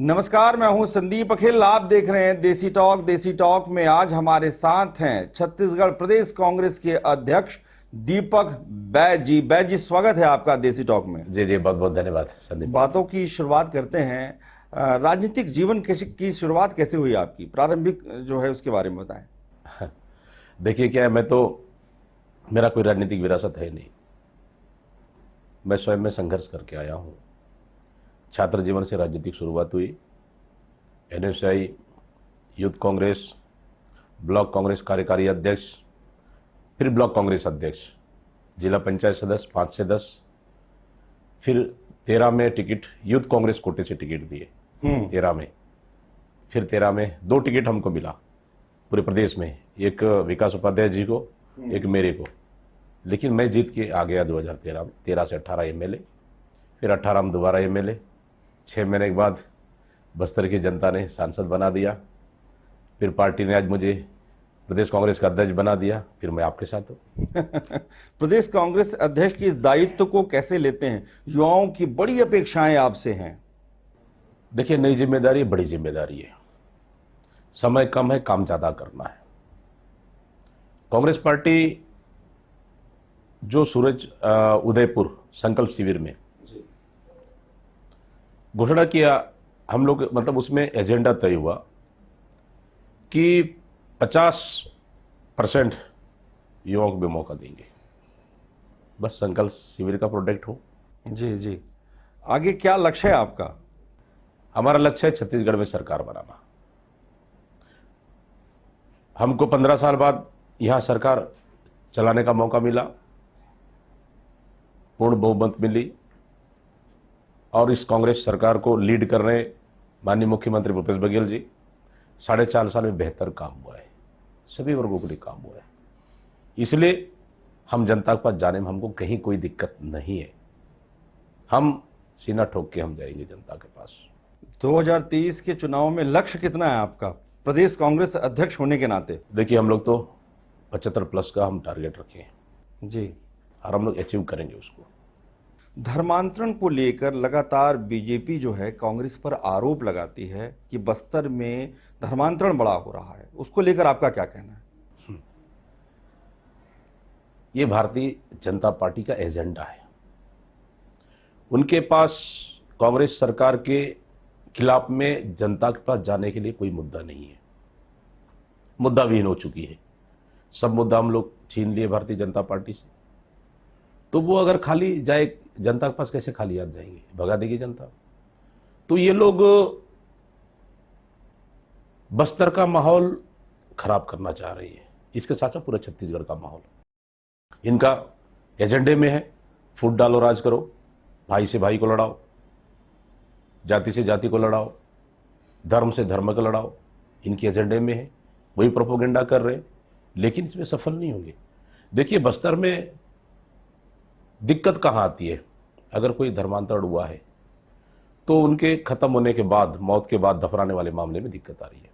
नमस्कार, मैं हूं संदीप अखिल। आप देख रहे हैं देसी टॉक। देसी टॉक में आज हमारे साथ हैं छत्तीसगढ़ प्रदेश कांग्रेस के अध्यक्ष दीपक बैज जी। बैज जी, स्वागत है आपका देसी टॉक में। जी जी, बहुत बहुत धन्यवाद संदीप। बातों की शुरुआत करते हैं। राजनीतिक जीवन की शुरुआत कैसे हुई आपकी? प्रारंभिक जो है उसके बारे में बताएं। देखिए, क्या है, मेरा कोई राजनीतिक विरासत है नहीं। मैं स्वयं में संघर्ष करके आया हूँ। छात्र जीवन से राजनीतिक शुरुआत हुई। NSI, youth Congress, block Congress कार्यकारी अध्यक्ष, फिर ब्लॉक कांग्रेस अध्यक्ष, जिला पंचायत सदस्य 5 से 10, फिर 13 में टिकट यूथ कांग्रेस कोटे से टिकट दिए 13 में। फिर 13 में 2 टिकट हमको मिला पूरे प्रदेश में, एक विकास उपाध्याय जी को, एक मेरे को। लेकिन मैं जीत के आ गया 2013 में। 13 से 18 एमएलए, फिर 18 में दोबारा एमएलए। 6 महीने के बाद बस्तर की जनता ने सांसद बना दिया। फिर पार्टी ने आज मुझे प्रदेश कांग्रेस का अध्यक्ष बना दिया। फिर मैं आपके साथ हूँ। प्रदेश कांग्रेस अध्यक्ष की इस दायित्व को कैसे लेते हैं? युवाओं की बड़ी अपेक्षाएं आपसे हैं। देखिए, नई जिम्मेदारी, बड़ी जिम्मेदारी है। समय कम है, काम ज़्यादा करना है। कांग्रेस पार्टी जो सूरज उदयपुर संकल्प शिविर में घोषणा किया, हम लोग मतलब उसमें एजेंडा तय हुआ कि 50% युवाओं को भी मौका देंगे। बस संकल्प शिविर का प्रोडक्ट हो। जी जी, आगे क्या लक्ष्य है आपका? हमारा लक्ष्य है छत्तीसगढ़ में सरकार बनाना। हमको 15 साल बाद यहाँ सरकार चलाने का मौका मिला, पूर्ण बहुमत मिली, और इस कांग्रेस सरकार को लीड कर रहे माननीय मुख्यमंत्री भूपेश बघेल जी। 4.5 साल में बेहतर काम हुआ है, सभी वर्गों के लिए काम हुआ है। इसलिए हम जनता के पास जाने में हमको कहीं कोई दिक्कत नहीं है। हम सीना ठोक के हम जाएंगे जनता के पास। 2023 के चुनाव में लक्ष्य कितना है आपका प्रदेश कांग्रेस अध्यक्ष होने के नाते? देखिए, हम लोग तो 75+ का हम टारगेट रखे हैं जी, और हम लोग अचीव करेंगे उसको। धर्मांतरण को लेकर लगातार बीजेपी जो है कांग्रेस पर आरोप लगाती है कि बस्तर में धर्मांतरण बड़ा हो रहा है। उसको लेकर आपका क्या कहना है? ये भारतीय जनता पार्टी का एजेंडा है। उनके पास कांग्रेस सरकार के खिलाफ में जनता के पास जाने के लिए कोई मुद्दा नहीं है। मुद्दा विहीन हो चुकी है। सब मुद्दा हम लोग छीन लिए भारतीय जनता पार्टी से। तो वो अगर खाली जाए, जनता के पास कैसे खाली हाथ जाएंगे? भगा देगी जनता। तो ये लोग बस्तर का माहौल खराब करना चाह रही है, इसके साथ साथ पूरा छत्तीसगढ़ का माहौल। इनका एजेंडे में है फूट डालो राज करो, भाई से भाई को लड़ाओ, जाति से जाति को लड़ाओ, धर्म से धर्म को लड़ाओ। इनके एजेंडे में है, वही प्रोपोगेंडा कर रहे हैं, लेकिन इसमें सफल नहीं होंगे। देखिए, बस्तर में दिक्कत कहाँ आती है? अगर कोई धर्मांतरण हुआ है तो उनके खत्म होने के बाद, मौत के बाद दफनाने वाले मामले में दिक्कत आ रही है।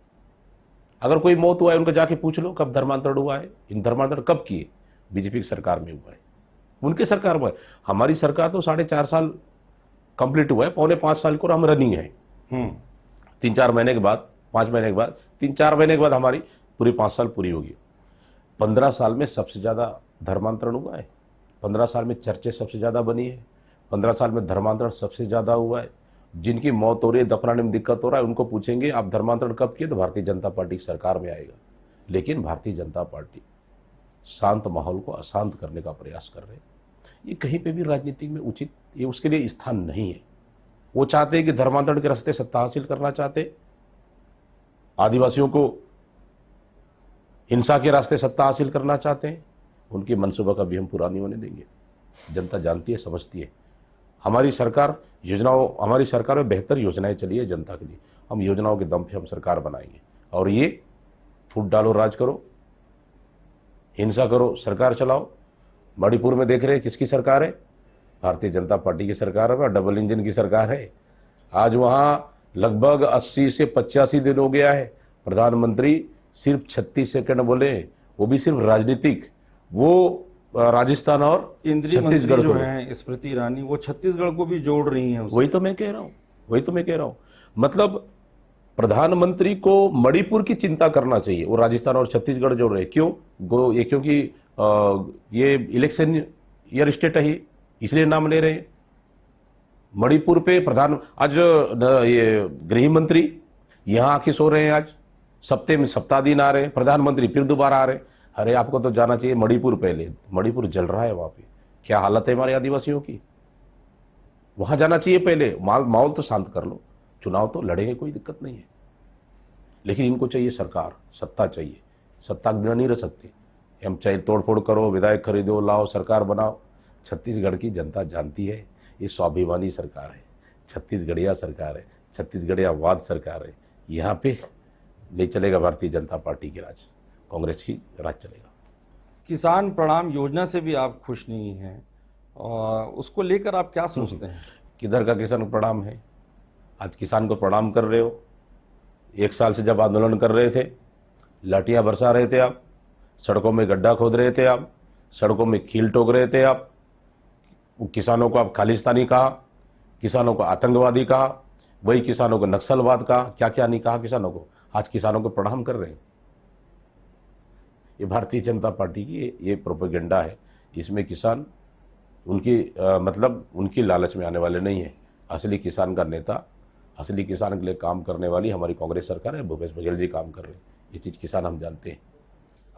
अगर कोई मौत हुआ है, उनको जाके पूछ लो कब धर्मांतरण हुआ है, इन धर्मांतरण कब किए? बीजेपी की सरकार में हुआ है, उनके सरकार में। हमारी सरकार तो 4.5 साल कंप्लीट हुआ है, पौने 5 साल को हम रनिंग है। 3-4 महीने के बाद, 5 महीने के बाद, 3-4 महीने के बाद हमारी पूरी 5 साल पूरी होगी। 15 साल में सबसे ज़्यादा धर्मांतरण हुआ है। 15 साल में चर्चे सबसे ज़्यादा बनी है। 15 साल में धर्मांतरण सबसे ज़्यादा हुआ है। जिनकी मौत हो रही है, दफनाने में दिक्कत हो रहा है, उनको पूछेंगे आप धर्मांतरण कब किए, तो भारतीय जनता पार्टी की सरकार में आएगा। लेकिन भारतीय जनता पार्टी शांत माहौल को अशांत करने का प्रयास कर रहे हैं। ये कहीं पे भी राजनीति में उचित, ये उसके लिए स्थान नहीं है। वो चाहते हैं कि धर्मांतरण के रास्ते सत्ता हासिल करना चाहते, आदिवासियों को हिंसा के रास्ते सत्ता हासिल करना चाहते हैं। उनकी मनसूबा का भी हम पूरा नहीं होने देंगे। जनता जानती है, समझती है। हमारी सरकार में बेहतर योजनाएं चली है जनता के लिए। हम योजनाओं के दम पे हम सरकार बनाएंगे। और ये फूट डालो राज करो, हिंसा करो, सरकार चलाओ। मणिपुर में देख रहे हैं किसकी सरकार है? भारतीय जनता पार्टी की सरकार है, डबल इंजन की सरकार है। आज वहाँ लगभग 80 से 85 दिन हो गया है, प्रधानमंत्री सिर्फ 36 सेकंड बोले, वो भी सिर्फ राजनीतिक। वो राजस्थान और छत्तीसगढ़ जो है स्मृति ईरानी, वो छत्तीसगढ़ को भी जोड़ रही हैं। वही तो मैं कह रहा हूँ। मतलब प्रधानमंत्री को मणिपुर की चिंता करना चाहिए, वो राजस्थान और छत्तीसगढ़ जोड़ रहे, क्यों ये क्योंकि ये इलेक्शन ईयर स्टेट है, इसलिए नाम ले रहे हैं। मणिपुर पे आज ये गृह मंत्री यहां आके सो रहे हैं, आज सप्ताह दिन आ रहे हैं, प्रधानमंत्री फिर दोबारा आ रहे हैं। अरे आपको तो जाना चाहिए मणिपुर, पहले मणिपुर जल रहा है, वहां पे क्या हालत है हमारे आदिवासियों की, वहां जाना चाहिए पहले। माहौल तो शांत कर लो, चुनाव तो लड़ेंगे, कोई दिक्कत नहीं है, लेकिन इनको चाहिए सरकार, सत्ता चाहिए। सत्ता बिना नहीं रह सकती, हम चाहे तोड़फोड़ करो, विधायक खरीदो, लाओ, सरकार बनाओ। छत्तीसगढ़ की जनता जानती है ये स्वाभिमानी सरकार है, छत्तीसगढ़िया सरकार है, छत्तीसगढ़ियावाद सरकार है। यहाँ पे नहीं चलेगा भारतीय जनता पार्टी की राज, कांग्रेस की राज चलेगा। किसान प्रणाम योजना से भी आप खुश नहीं हैं, और उसको लेकर आप क्या सोचते हैं? किधर का किसान प्रणाम है? आज किसान को प्रणाम कर रहे हो। 1 साल से जब आंदोलन कर रहे थे, लाठियां बरसा रहे थे आप, सड़कों में गड्ढा खोद रहे थे आप, सड़कों में कील ठोक रहे थे आप, किसानों को आप खालिस्तानी कहा, किसानों को आतंकवादी कहा, वही किसानों को नक्सलवाद कहा, क्या क्या नहीं कहा किसानों को। आज किसानों को प्रणाम कर रहे हैं। ये भारतीय जनता पार्टी की ये प्रोपेगेंडा है। इसमें किसान उनकी मतलब उनकी लालच में आने वाले नहीं है। असली किसान का नेता, असली किसान के लिए काम करने वाली हमारी कांग्रेस सरकार है, भूपेश बघेल जी काम कर रहे हैं। ये चीज़ किसान हम जानते हैं।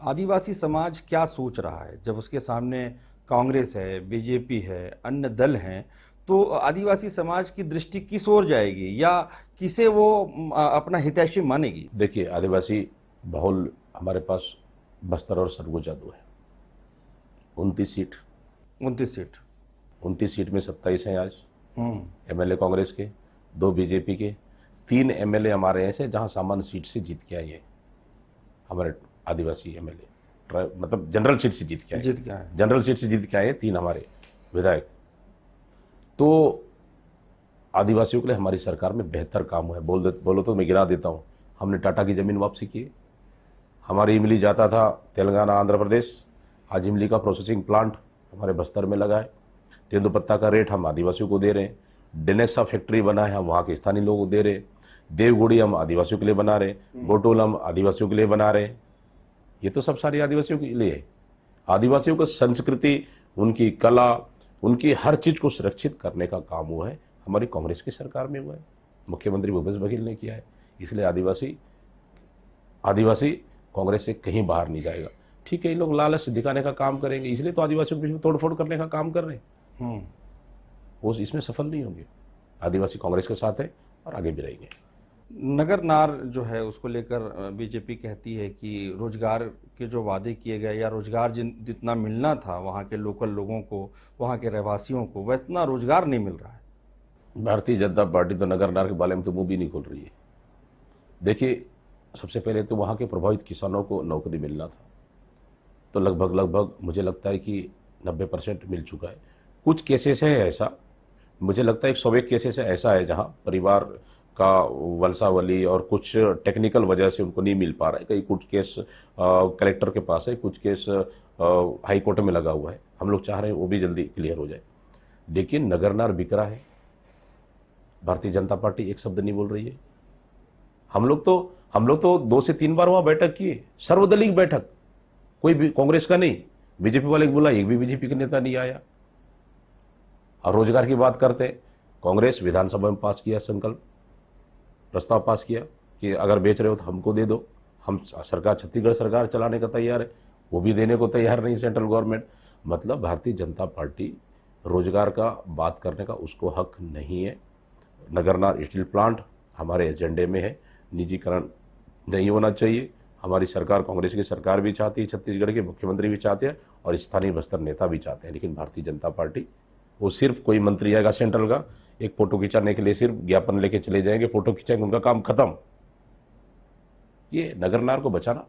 आदिवासी समाज क्या सोच रहा है जब उसके सामने कांग्रेस है, बीजेपी है, अन्य दल हैं, तो आदिवासी समाज की दृष्टि किस ओर जाएगी, या किसे वो अपना हितैषी मानेगी? देखिए, आदिवासी बहुल हमारे पास बस्तर और सरगुजा दो है, 29 सीट 29 सीट में 27 हैं आज एमएलए कांग्रेस के, 2 बीजेपी के, 3 एमएलए हमारे ऐसे जहां सामान्य सीट से जीत के आए हैं। हमारे आदिवासी एमएलए मतलब जनरल सीट से जीत के आए, जनरल सीट से जीत के आए 3 हमारे विधायक। तो आदिवासियों के लिए हमारी सरकार में बेहतर काम हुआ है। बोलो तो मैं गिरा देता हूँ। हमने टाटा की ज़मीन वापसी की, हमारी इमली जाता था तेलंगाना आंध्र प्रदेश, आज इमली का प्रोसेसिंग प्लांट हमारे बस्तर में लगा है। तेंदुपत्ता का रेट हम आदिवासियों को दे रहे हैं। डेनेसा फैक्ट्री बना है, हम वहाँ के स्थानीय लोगों को दे रहे हैं। देवगुड़ी हम आदिवासियों के लिए बना रहे हैं, बोटोल हम आदिवासियों के लिए बना रहे हैं। ये तो सब सारी आदिवासियों के लिए है। आदिवासियों को संस्कृति, उनकी कला, उनकी हर चीज़ को सुरक्षित करने का काम हुआ है हमारी कांग्रेस की सरकार में हुआ है, मुख्यमंत्री भूपेश बघेल ने किया है। इसलिए आदिवासी कांग्रेस से कहीं बाहर नहीं जाएगा। ठीक है, ये लोग लालच दिखाने का काम करेंगे, इसलिए तो आदिवासियों के बीच में तोड़फोड़ करने का काम कर रहे हैं। वो इसमें सफल नहीं होंगे। आदिवासी कांग्रेस के साथ है और आगे भी रहेंगे। नगर नार जो है उसको लेकर बीजेपी कहती है कि रोजगार के जो वादे किए गए, या रोजगार जितना मिलना था वहाँ के लोकल लोगों को, वहाँ के रहवासियों को, वह इतना रोजगार नहीं मिल रहा है। भारतीय जनता पार्टी तो नगर नार के बारे में तो मुंह भी नहीं खोल रही है। देखिए, सबसे पहले तो वहाँ के प्रभावित किसानों को नौकरी मिलना था, तो लगभग मुझे लगता है कि 90% मिल चुका है। कुछ केसेस है ऐसा, मुझे लगता है 101 केसेस ऐसा है जहाँ परिवार का वंशावली और कुछ टेक्निकल वजह से उनको नहीं मिल पा रहा है। कई कुछ केस कलेक्टर के पास है, कुछ केस हाई कोर्ट में लगा हुआ है। हम लोग चाह रहे हैं वो भी जल्दी क्लियर हो जाए। लेकिन नगरनार बिक रहा है, भारतीय जनता पार्टी एक शब्द नहीं बोल रही है। हम लोग तो 2 से 3 बार वहाँ बैठक किए, सर्वदलीय बैठक, कोई भी कांग्रेस का नहीं, बीजेपी वाले को बोला, एक भी बीजेपी का नेता नहीं आया। और रोजगार की बात करते, कांग्रेस विधानसभा में पास किया संकल्प प्रस्ताव पास किया कि अगर बेच रहे हो तो हमको दे दो, हम सरकार छत्तीसगढ़ सरकार चलाने का तैयार है, वो भी देने को तैयार नहीं सेंट्रल गवर्नमेंट। मतलब भारतीय जनता पार्टी रोजगार का बात करने का उसको हक नहीं है। नगरनार स्टील प्लांट हमारे एजेंडे में है, निजीकरण नहीं होना चाहिए। हमारी सरकार, कांग्रेस की सरकार भी चाहती है, छत्तीसगढ़ के मुख्यमंत्री भी चाहते हैं और स्थानीय बस्तर नेता भी चाहते हैं। लेकिन भारतीय जनता पार्टी, वो सिर्फ कोई मंत्री आएगा सेंट्रल का, एक फोटो खिंचाने के लिए सिर्फ ज्ञापन लेके चले जाएंगे, फोटो खिंचाएंगे, उनका काम खत्म। ये नगरनार को बचाना,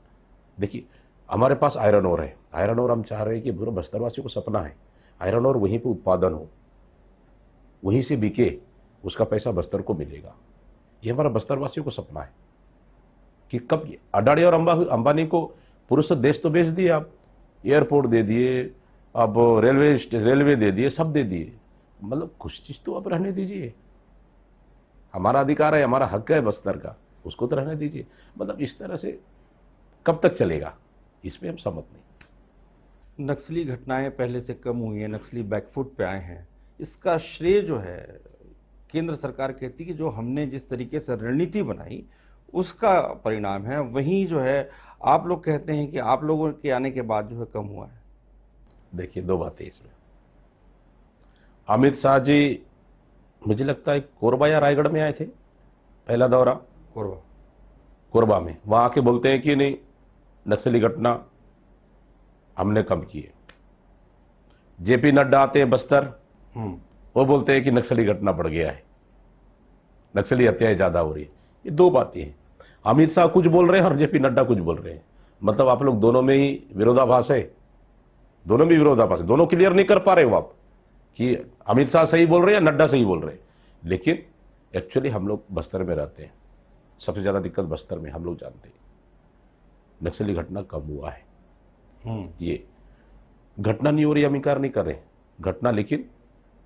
देखिए हमारे पास आयरन ओर है, आयरन ओर हम चाह रहे हैं कि पूरा बस्तरवासियों को सपना है आयरन ओर वहीं पे उत्पादन हो, वहीं से बिके, उसका पैसा बस्तर को मिलेगा। ये हमारा बस्तरवासियों को सपना है कि कब अडानी और अंबानी को पुरुष देश तो बेच दिए, आप एयरपोर्ट दे दिए, अब रेलवे दे दिए, सब दे दिए, मतलब कुछ चीज़ तो आप रहने दीजिए। हमारा अधिकार है, हमारा हक है बस्तर का, उसको तो रहने दीजिए। मतलब इस तरह से कब तक चलेगा, इसमें हम सहमत नहीं। नक्सली घटनाएं पहले से कम हुई हैं, नक्सली बैकफुट पे आए हैं, इसका श्रेय जो है केंद्र सरकार कहती है कि जो हमने जिस तरीके से रणनीति बनाई उसका परिणाम है। वहीं जो है आप लोग कहते हैं कि आप लोगों के आने के बाद जो है कम हुआ है। देखिए, दो बातें इसमें। अमित शाह जी मुझे लगता है कोरबा या रायगढ़ में आए थे, पहला दौरा कोरबा कोरबा में, वहां आके बोलते हैं कि नहीं, नक्सली घटना हमने कम की है। जेपी नड्डा आते हैं बस्तर, वो बोलते हैं कि नक्सली घटना बढ़ गया है, नक्सली हत्याएं ज्यादा हो रही है। ये दो बातें हैं। अमित शाह कुछ बोल रहे हैं और जेपी नड्डा कुछ बोल रहे हैं। मतलब आप लोग दोनों में ही विरोधाभास है, दोनों में विरोधाभास है, दोनों क्लियर नहीं कर पा रहे हो आप कि अमित शाह सही बोल रहे हैं या नड्डा सही बोल रहे हैं। लेकिन एक्चुअली हम लोग बस्तर में रहते हैं, सबसे ज्यादा दिक्कत बस्तर में, हम लोग जानते हैं नक्सली घटना कम हुआ है। ये घटना नहीं हो रही, हम इनकार नहीं कर रहे घटना, लेकिन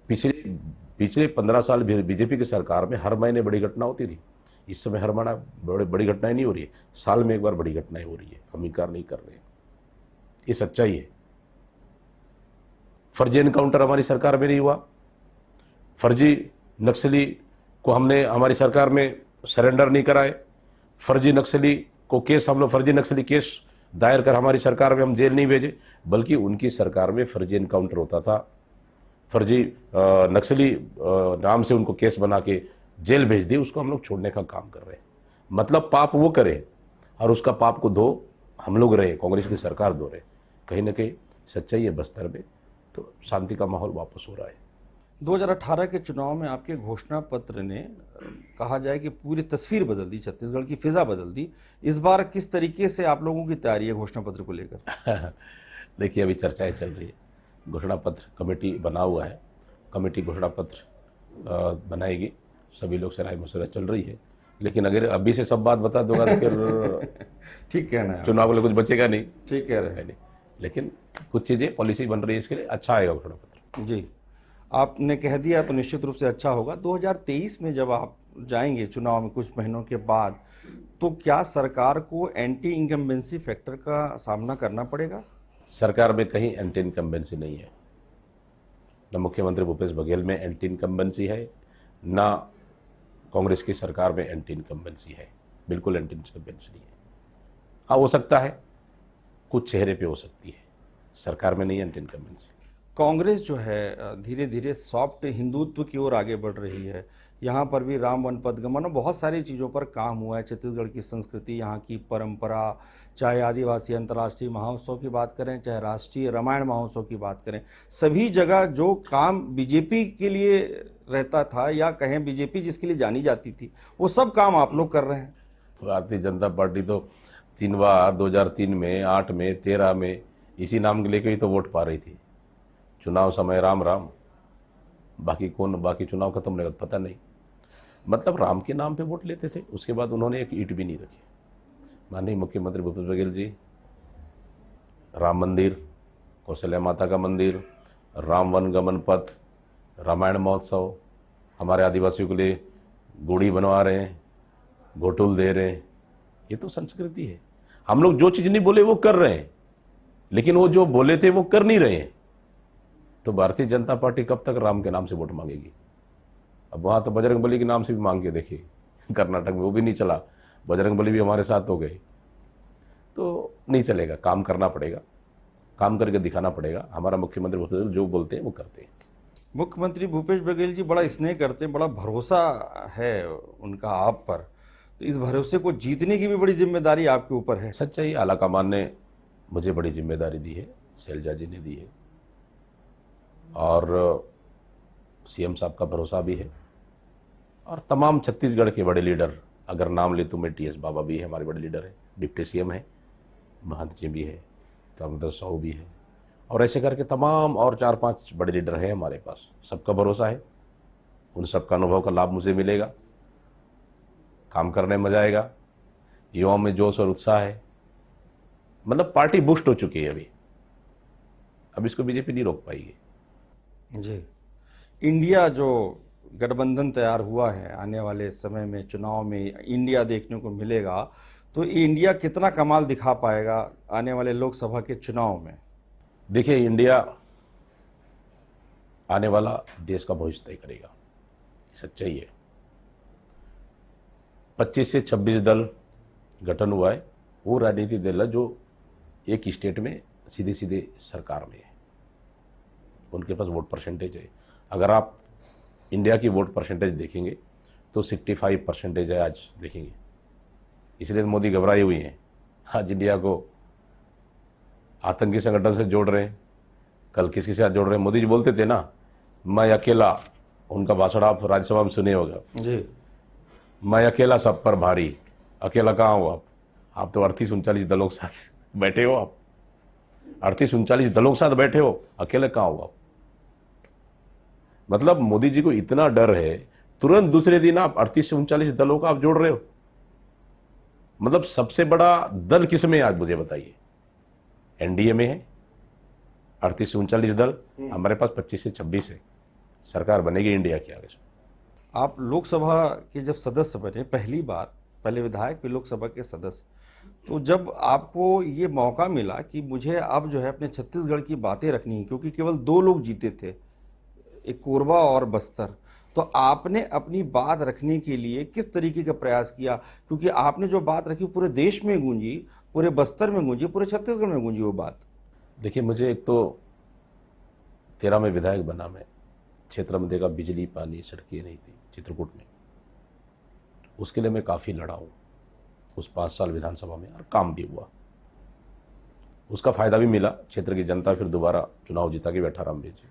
पिछले 15 साल बीजेपी की सरकार में हर महीने बड़ी घटना होती थी। इस समय हर महीना बड़ी घटनाएं नहीं हो रही है, साल में एक बार बड़ी घटनाएं हो रही है, हम इनकार नहीं कर रहे हैं, ये सच्चाई है। फर्जी एनकाउंटर हमारी सरकार में नहीं हुआ, फर्जी नक्सली को हमने हमारी सरकार में सरेंडर नहीं कराए, फर्जी नक्सली को केस हम लोग फर्जी नक्सली केस दायर कर हमारी सरकार में हम जेल नहीं भेजे, बल्कि उनकी सरकार में फर्जी एनकाउंटर होता था, फर्जी नक्सली नाम से उनको केस बना के जेल भेज दी, उसको हम लोग छोड़ने का काम कर रहे हैं। मतलब पाप वो करे और उसका पाप को धो हम लोग रहे, कांग्रेस की सरकार धो रहे। कहीं ना कहीं सच्चाई है बस्तर में, तो शांति का माहौल वापस हो रहा है। 2018 के चुनाव में आपके घोषणा पत्र ने कहा जाए कि पूरी तस्वीर बदल दी, छत्तीसगढ़ की फिजा बदल दी। इस बार किस तरीके से आप लोगों की तैयारी है घोषणा पत्र को लेकर? देखिए, अभी चर्चाएं चल रही है, घोषणा पत्र कमेटी बना हुआ है, कमेटी घोषणा पत्र बनाएगी, सभी लोग से राय मशवरा चल रही है। लेकिन अगर अभी से सब बात बता दूंगा तो फिर ठीक कहना है, चुनाव के लिए कुछ बचेगा नहीं। ठीक कह रहे हैं। नहीं, लेकिन कुछ चीजें पॉलिसी बन रही है, इसके लिए अच्छा आएगा घोषणा पत्र। जी, आपने कह दिया तो निश्चित रूप से अच्छा होगा। 2023 में जब आप जाएंगे चुनाव में कुछ महीनों के बाद, तो क्या सरकार को एंटी इनकम्बेंसी फैक्टर का सामना करना पड़ेगा? सरकार में कहीं एंटी इनकम्बेंसी नहीं है, न मुख्यमंत्री भूपेश बघेल में एंटी इनकम्बेंसी है, न कांग्रेस की सरकार में एंटी इनकम्बेंसी है, बिल्कुल एंटी इनकम्बेंसी नहीं है। हाँ, हो सकता है कुछ चेहरे पे हो सकती है, सरकार में नहीं एंटी इनकम्बेंसी। कांग्रेस जो है धीरे धीरे सॉफ्ट हिंदुत्व की ओर आगे बढ़ रही है। यहाँ पर भी राम वन पदगमन और बहुत सारी चीज़ों पर काम हुआ है। छत्तीसगढ़ की संस्कृति, यहाँ की परंपरा, चाहे आदिवासी अंतर्राष्ट्रीय महोत्सव की बात करें, चाहे राष्ट्रीय रामायण महोत्सव की बात करें, सभी जगह जो काम बीजेपी के लिए रहता था या कहें बीजेपी जिसके लिए जानी जाती थी, वो सब काम आप लोग कर रहे हैं। भारतीय जनता पार्टी तो 3 बार 2003 में, 8 में, 13 में इसी नाम के लेकर ही तो वोट पा रही थी। चुनाव समय राम राम, बाकी चुनाव खत्म होने का पता नहीं। मतलब राम के नाम पे वोट लेते थे, उसके बाद उन्होंने एक ईंट भी नहीं रखी। माननीय मुख्यमंत्री भूपेश बघेल जी राम मंदिर, कौशल्या माता का मंदिर, राम वन गमन पथ, रामायण महोत्सव, हमारे आदिवासियों के लिए गुड़ी बनवा रहे हैं, घोटुल दे रहे हैं। ये तो संस्कृति है। हम लोग जो चीज़ नहीं बोले वो कर रहे हैं, लेकिन वो जो बोले थे वो कर नहीं रहे हैं। तो भारतीय जनता पार्टी कब तक राम के नाम से वोट मांगेगी? अब वहाँ तो बजरंग बली के नाम से भी मांग के देखिए, कर्नाटक में वो भी नहीं चला, बजरंग बली भी हमारे साथ हो गए। तो नहीं चलेगा, काम करना पड़ेगा, काम करके दिखाना पड़ेगा। हमारा मुख्यमंत्री भूपेश बघेल जो बोलते हैं वो करते हैं। मुख्यमंत्री भूपेश बघेल जी बड़ा स्नेह करते हैं, बड़ा भरोसा है उनका आप पर, तो इस भरोसे को जीतने की भी बड़ी जिम्मेदारी आपके ऊपर है। सच्चाई, आलाकमान ने मुझे बड़ी जिम्मेदारी दी है, शैलजा जी ने दी है, और सीएम साहब का भरोसा भी है, और तमाम छत्तीसगढ़ के बड़े लीडर, अगर नाम ले तो मैं टीएस बाबा भी है, हमारे बड़े लीडर है, डिप्टी सीएम है, महंत जी भी है, दामोदर साहू भी है, और ऐसे करके तमाम और 4-5 बड़े लीडर हैं हमारे पास। सबका भरोसा है, उन सबका अनुभव का लाभ मुझे मिलेगा, काम करने में मजा आएगा, युवाओं में जोश और उत्साह है। मतलब पार्टी बूस्ट हो चुकी है अभी, अब इसको बीजेपी नहीं रोक पाएगी। जी, इंडिया जो गठबंधन तैयार हुआ है, आने वाले समय में चुनाव में इंडिया देखने को मिलेगा, तो ये इंडिया कितना कमाल दिखा पाएगा आने वाले लोकसभा के चुनाव में? देखिए, इंडिया आने वाला देश का भविष्य तय करेगा, सच्चाई है। 25 से 26 दल गठन हुआ है, वो राजनीतिक दल है जो एक स्टेट में सीधे सीधे सरकार में है, उनके पास वोट परसेंटेज है। अगर आप इंडिया की वोट परसेंटेज देखेंगे तो 65% है आज देखेंगे, इसलिए तो मोदी घबराए हुए हैं। आज इंडिया को आतंकी संगठन से जोड़ रहे हैं, कल किसके साथ जोड़ रहे हैं। मोदी जी बोलते थे ना, मैं अकेला, उनका भाषण आप राज्यसभा में सुने होगा जी, मैं अकेला सब पर भारी। अकेला कहाँ हो आप तो 38-39 दलों के साथ बैठे हो, आप 38-39 दलों के साथ बैठे हो, अकेले कहाँ हो आप। मतलब मोदी जी को इतना डर है, तुरंत दूसरे दिन आप 38 से 39 दलों का आप जोड़ रहे हो। मतलब सबसे बड़ा दल किसमें है आज मुझे बताइए? एनडीए में है 38 से 39 दल, हमारे पास 25 से 26 है। सरकार बनेगी इंडिया की आगे से। आप लोकसभा के जब सदस्य बने पहली बार, पहले विधायक फिर लोकसभा के सदस्य, तो जब आपको ये मौका मिला कि मुझे अब जो है अपने छत्तीसगढ़ की बातें रखनी है, क्योंकि केवल 2 लोग जीते थे, एक कोरबा और बस्तर, तो आपने अपनी बात रखने के लिए किस तरीके का प्रयास किया? क्योंकि आपने जो बात रखी पूरे देश में गूंजी, पूरे बस्तर में गूंजी, पूरे छत्तीसगढ़ में गूंजी वो बात। देखिए, मुझे एक तो 13 में विधायक बना, मैं क्षेत्र में देखा बिजली पानी सड़कें नहीं थी चित्रकूट में, उसके लिए मैं काफ़ी लड़ा हूँ उस 5 साल विधानसभा में, और काम भी हुआ, उसका फ़ायदा भी मिला। क्षेत्र की जनता फिर दोबारा चुनाव जीता के 18 में भेजी।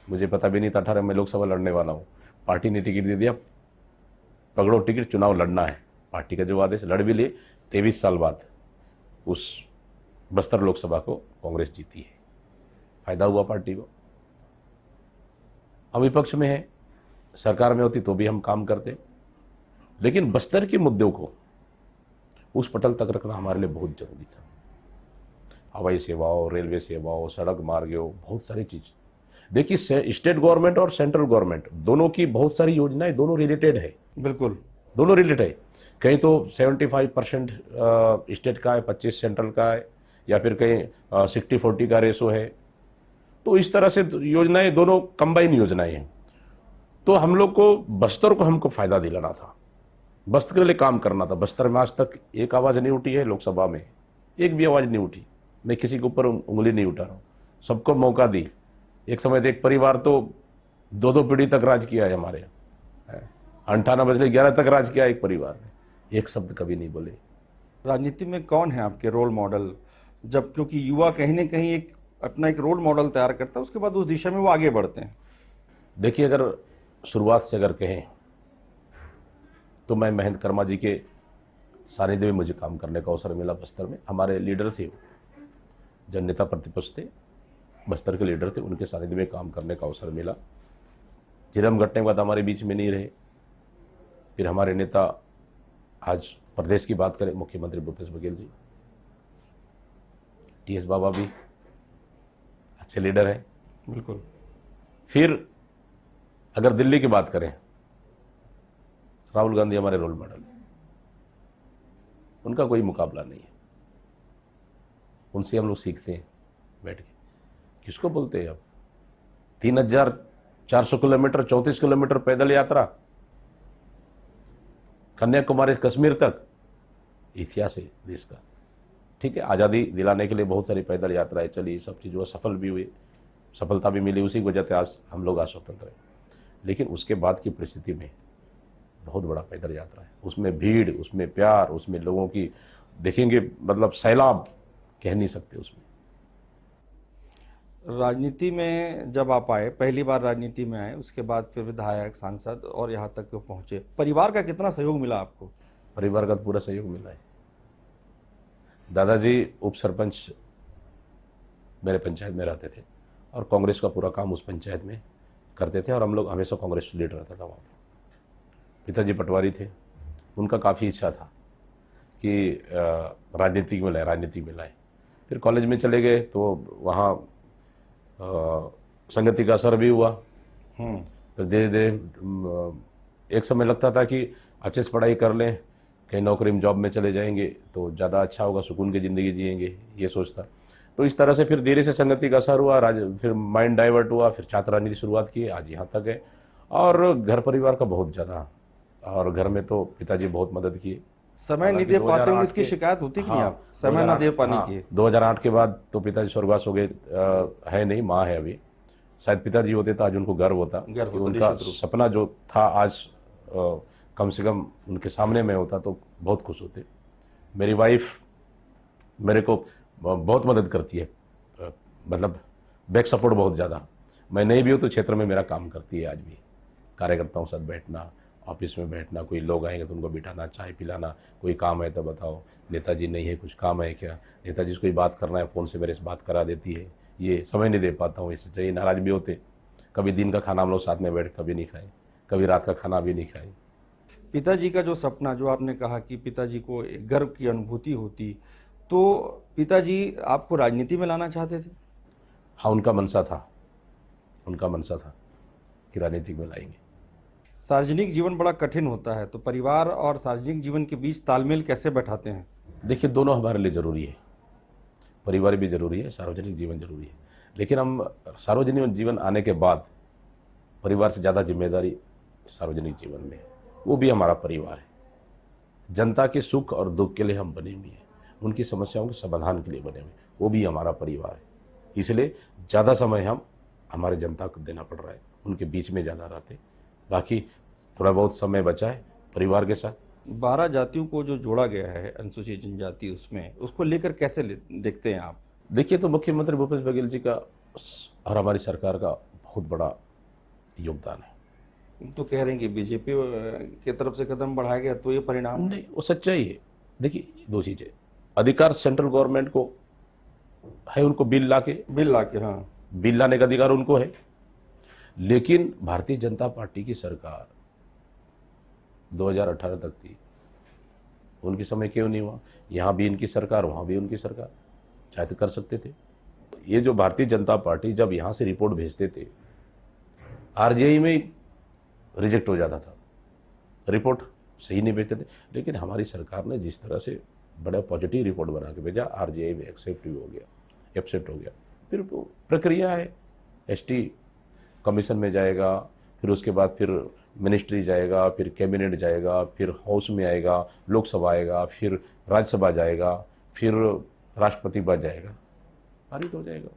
मुझे पता भी नहीं था 18 में लोकसभा लड़ने वाला हूँ, पार्टी ने टिकट दे दिया, पकड़ो टिकट, चुनाव लड़ना है। पार्टी का जो आदेश, लड़ भी लिए। 23 साल बाद उस बस्तर लोकसभा को कांग्रेस जीती है, फायदा हुआ पार्टी को। हम विपक्ष में है, सरकार में होती तो भी हम काम करते, लेकिन बस्तर के मुद्दों को उस पटल तक रखना हमारे लिए बहुत जरूरी था। हवाई सेवाओं, रेलवे सेवाओं, सड़क मार्गों, बहुत सारी चीज। देखिए, स्टेट गवर्नमेंट और सेंट्रल गवर्नमेंट दोनों की बहुत सारी योजनाएं दोनों रिलेटेड है, बिल्कुल दोनों रिलेटेड है। कहीं तो 75% स्टेट का है, 25 सेंट्रल का है, या फिर कहीं 60-40 का रेशो है। तो इस तरह से योजनाएं दोनों कंबाइन योजनाएं हैं। तो हम लोग को बस्तर को हमको फायदा दिलाना था, बस्तर के लिए काम करना था। बस्तर में आज तक एक आवाज़ नहीं उठी है, लोकसभा में एक भी आवाज़ नहीं उठी। मैं किसी के ऊपर उंगली नहीं उठा रहा हूँ, सबको मौका दी। एक समय तो एक परिवार तो 2-2 पीढ़ी तक राज किया है हमारे यहाँ, 98 बजले 11 तक राज किया एक परिवार ने, एक शब्द कभी नहीं बोले। राजनीति में कौन है आपके रोल मॉडल? जब क्योंकि युवा कहीं ना कहीं एक अपना एक रोल मॉडल तैयार करता है, उसके बाद उस दिशा में वो आगे बढ़ते हैं। देखिए, अगर शुरुआत से अगर कहें तो मैं महेंद्र कर्मा जी के सानिध्य में मुझे काम करने का अवसर मिला बस्तर में। हमारे लीडर थे, जो नेता प्रतिपक्ष थे, बस्तर के लीडर थे, उनके सानिध्य में काम करने का अवसर मिला। जिरम घटने के बाद हमारे बीच में नहीं रहे। फिर हमारे नेता, आज प्रदेश की बात करें, मुख्यमंत्री भूपेश बघेल जी, टीएस बाबा भी अच्छे लीडर हैं। बिल्कुल। फिर अगर दिल्ली की बात करें, राहुल गांधी हमारे रोल मॉडल हैं, उनका कोई मुकाबला नहीं है। उनसे हम लोग सीखते हैं बैठ के। किसको बोलते हैं अब 3400 किलोमीटर, 34 किलोमीटर पैदल यात्रा कन्याकुमारी कश्मीर तक, इतिहास है देश का। ठीक है, आज़ादी दिलाने के लिए बहुत सारी पैदल यात्राएं चली, सब चीज़ों सफल भी हुए, सफलता भी मिली, उसी की वजह से आज हम लोग आज स्वतंत्र हैं। लेकिन उसके बाद की परिस्थिति में बहुत बड़ा पैदल यात्रा है, उसमें भीड़, उसमें प्यार, उसमें लोगों की देखेंगे, मतलब सैलाब कह नहीं सकते उसमें। राजनीति में जब आप आए, पहली बार राजनीति में आए, उसके बाद फिर विधायक, सांसद और यहाँ तक के पहुँचे, परिवार का कितना सहयोग मिला आपको? परिवार का तो पूरा सहयोग मिला है। दादाजी उप सरपंच मेरे पंचायत में रहते थे और कांग्रेस का पूरा काम उस पंचायत में करते थे, और हम लोग हमेशा कांग्रेस लीडर रहता था वहाँ पर। पिताजी पटवारी थे, उनका काफ़ी इच्छा था कि राजनीति में लाए। फिर कॉलेज में चले गए तो वहाँ संगति का असर भी हुआ, फिर धीरे धीरे एक समय लगता था कि अच्छे से पढ़ाई कर लें, कहीं नौकरी में जॉब में चले जाएंगे तो ज़्यादा अच्छा होगा, सुकून की ज़िंदगी जिएंगे, ये सोचता। तो इस तरह से फिर धीरे से संगति का असर हुआ, फिर माइंड डाइवर्ट हुआ, फिर छात्र राजनीति की शुरुआत की, आज यहाँ तक है। और घर परिवार का बहुत ज़्यादा, और घर में तो पिताजी बहुत मदद किए। समय नहीं दे पाते हुए इसकी शिकायत होती कि नहीं आप, समय ना दे पाने की? 2008 के बाद तो पिताजी स्वर्गवास हो गए, है नहीं, माँ है अभी। शायद पिताजी होते तो आज उनको गर्व होता कि उनका सपना जो था आज कम से कम उनके सामने में होता तो बहुत खुश होते। मेरी वाइफ मेरे को बहुत मदद करती है, मतलब बैक सपोर्ट बहुत ज़्यादा। मैं नहीं भी हूँ तो क्षेत्र में मेरा काम करती है आज भी। कार्यकर्ताओं के साथ बैठना, ऑफिस में बैठना, कोई लोग आएंगे तो उनको बिठाना, चाय पिलाना, कोई काम है तो बताओ नेताजी नहीं है, कुछ काम है क्या, नेताजी से कोई बात करना है फ़ोन से मेरे से बात करा देती है। ये समय नहीं दे पाता हूँ, इससे चाहिए नाराज़ भी होते। कभी दिन का खाना हम लोग साथ में बैठ कभी नहीं खाए, कभी रात का खाना भी नहीं खाए। पिताजी का जो सपना, जो आपने कहा कि पिताजी को एक गर्व की अनुभूति होती, तो पिताजी आपको राजनीति में लाना चाहते थे? हाँ, उनका मनसा था कि राजनीतिक में लाएंगे। सार्वजनिक जीवन बड़ा कठिन होता है, तो परिवार और सार्वजनिक जीवन के बीच तालमेल कैसे बैठाते हैं? देखिए, दोनों हमारे लिए ज़रूरी है, परिवार भी ज़रूरी है, सार्वजनिक जीवन ज़रूरी है। लेकिन हम सार्वजनिक जीवन आने के बाद परिवार से ज़्यादा जिम्मेदारी सार्वजनिक जीवन में है, वो भी हमारा परिवार है। जनता के सुख और दुख के लिए हम बने हुए हैं, उनकी समस्याओं के समाधान के लिए बने हुए हैं, वो भी हमारा परिवार है। इसलिए ज़्यादा समय हम हमारे जनता को देना पड़ रहा है, उनके बीच में ज़्यादा रहते। बाकी थोड़ा बहुत समय बचा है परिवार के साथ। 12 जातियों को जो जोड़ा गया है अनुसूचित जनजाति, उसमें उसको लेकर कैसे देखते हैं आप? देखिए, तो मुख्यमंत्री भूपेश बघेल जी का और हमारी सरकार का बहुत बड़ा योगदान है। तो कह रहे हैं कि बीजेपी की तरफ से कदम बढ़ाया गया तो ये परिणाम? नहीं, वो सच्चाई है। देखिए, दो चीज़ें, अधिकार सेंट्रल गवर्नमेंट को है, उनको बिल लाके, हाँ, बिल लाने का अधिकार उनको है। लेकिन भारतीय जनता पार्टी की सरकार 2018 तक थी, उनके समय क्यों नहीं हुआ? यहाँ भी इनकी सरकार, वहाँ भी उनकी सरकार, चाहे तो कर सकते थे। ये जो भारतीय जनता पार्टी जब यहाँ से रिपोर्ट भेजते थे, आरजीआई में रिजेक्ट हो जाता था, रिपोर्ट सही नहीं भेजते थे। लेकिन हमारी सरकार ने जिस तरह से बड़ा पॉजिटिव रिपोर्ट बना के भेजा, आरजीआई में एक्सेप्ट हो गया। फिर प्रक्रिया है, एसटी कमीशन में जाएगा, फिर उसके बाद फिर मिनिस्ट्री जाएगा, फिर कैबिनेट जाएगा, फिर हाउस में आएगा, लोकसभा आएगा, फिर राज्यसभा जाएगा, फिर राष्ट्रपति के पास जाएगा, पारित हो जाएगा।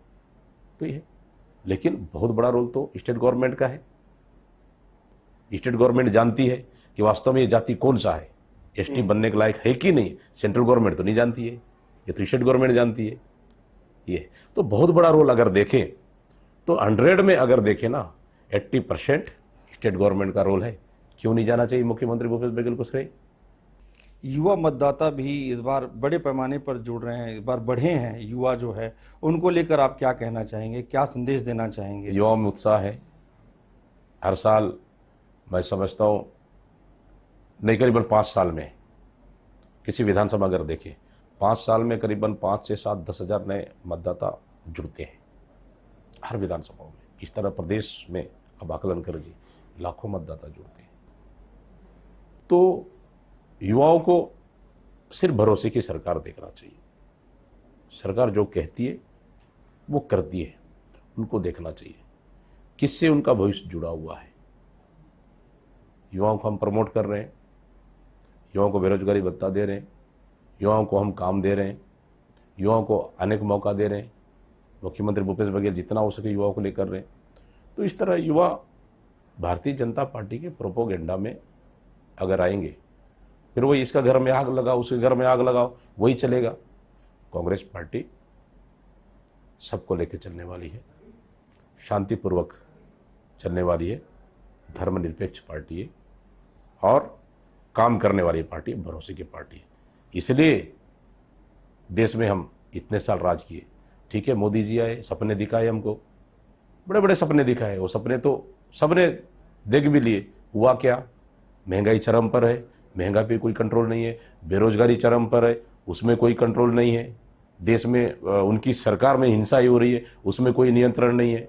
तो ये, लेकिन बहुत बड़ा रोल तो स्टेट गवर्नमेंट का है। स्टेट गवर्नमेंट जानती है कि वास्तव में ये जाति कौन सा है, एसटी बनने के लायक है कि नहीं। सेंट्रल गवर्नमेंट तो नहीं जानती है, ये तो स्टेट गवर्नमेंट जानती है। ये तो बहुत बड़ा रोल अगर देखें तो 100 में अगर देखें ना, 80% स्टेट गवर्नमेंट का रोल है। क्यों नहीं जाना चाहिए मुख्यमंत्री भूपेश बघेल को श्रेय? युवा मतदाता भी इस बार बड़े पैमाने पर जुड़ रहे हैं, इस बार बढ़े हैं युवा जो है, उनको लेकर आप क्या कहना चाहेंगे, क्या संदेश देना चाहेंगे? युवाओं में उत्साह है। हर साल मैं समझता हूँ, नहीं, करीबन 5 साल में किसी विधानसभा अगर देखें, 5 साल में करीबन 5 से 7 10 हज़ार नए मतदाता जुड़ते हैं हर विधानसभाओं में। इस तरह प्रदेश में अब आकलन कर जी लाखों मतदाता जुड़ते हैं। तो युवाओं को सिर्फ भरोसे की सरकार देखना चाहिए। सरकार जो कहती है वो करती है, उनको देखना चाहिए किससे उनका भविष्य जुड़ा हुआ है। युवाओं को हम प्रमोट कर रहे हैं, युवाओं को बेरोजगारी भत्ता दे रहे हैं, युवाओं को हम काम दे रहे हैं, युवाओं को अनेक मौका दे रहे हैं। मुख्यमंत्री भूपेश बघेल जितना हो सके युवाओं को लेकर रहे हैं। तो इस तरह युवा भारतीय जनता पार्टी के प्रोपोगेंडा में अगर आएंगे, फिर वही इसका घर में आग लगाओ, उसके घर में आग लगाओ, वही चलेगा। कांग्रेस पार्टी सबको लेकर चलने वाली है, शांतिपूर्वक चलने वाली है, धर्मनिरपेक्ष पार्टी है और काम करने वाली पार्टी, भरोसे की पार्टी है। इसलिए देश में हम इतने साल राज किए। ठीक है, मोदी जी आए, सपने दिखाए हमको, बड़े बड़े सपने दिखाए। वो सपने तो सबने देख भी लिए। हुआ क्या? महंगाई चरम पर है, महंगाई पे कोई कंट्रोल नहीं है। बेरोजगारी चरम पर है, उसमें कोई कंट्रोल नहीं है। देश में उनकी सरकार में हिंसा ही हो रही है, उसमें कोई नियंत्रण नहीं है।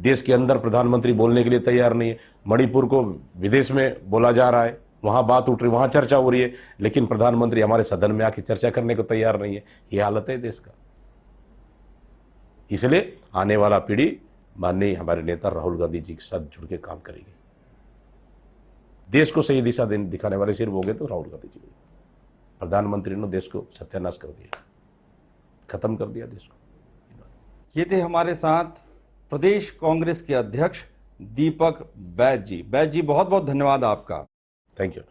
देश के अंदर प्रधानमंत्री बोलने के लिए तैयार नहीं है। मणिपुर को विदेश में बोला जा रहा है, वहां बात उठ रही, वहां चर्चा हो रही है, लेकिन प्रधानमंत्री हमारे सदन में आके चर्चा करने को तैयार नहीं है। ये हालत है देश का। इसलिए आने वाला पीढ़ी माननीय हमारे नेता राहुल गांधी जी के साथ जुड़ के काम करेगी। देश को सही दिशा दिखाने वाले सिर्फ हो गए तो राहुल गांधी जी। प्रधानमंत्री ने देश को सत्यानाश कर दिया, खत्म कर दिया देश को। ये थे हमारे साथ प्रदेश कांग्रेस के अध्यक्ष दीपक बैज जी। बैज जी, बहुत बहुत धन्यवाद आपका। Thank you.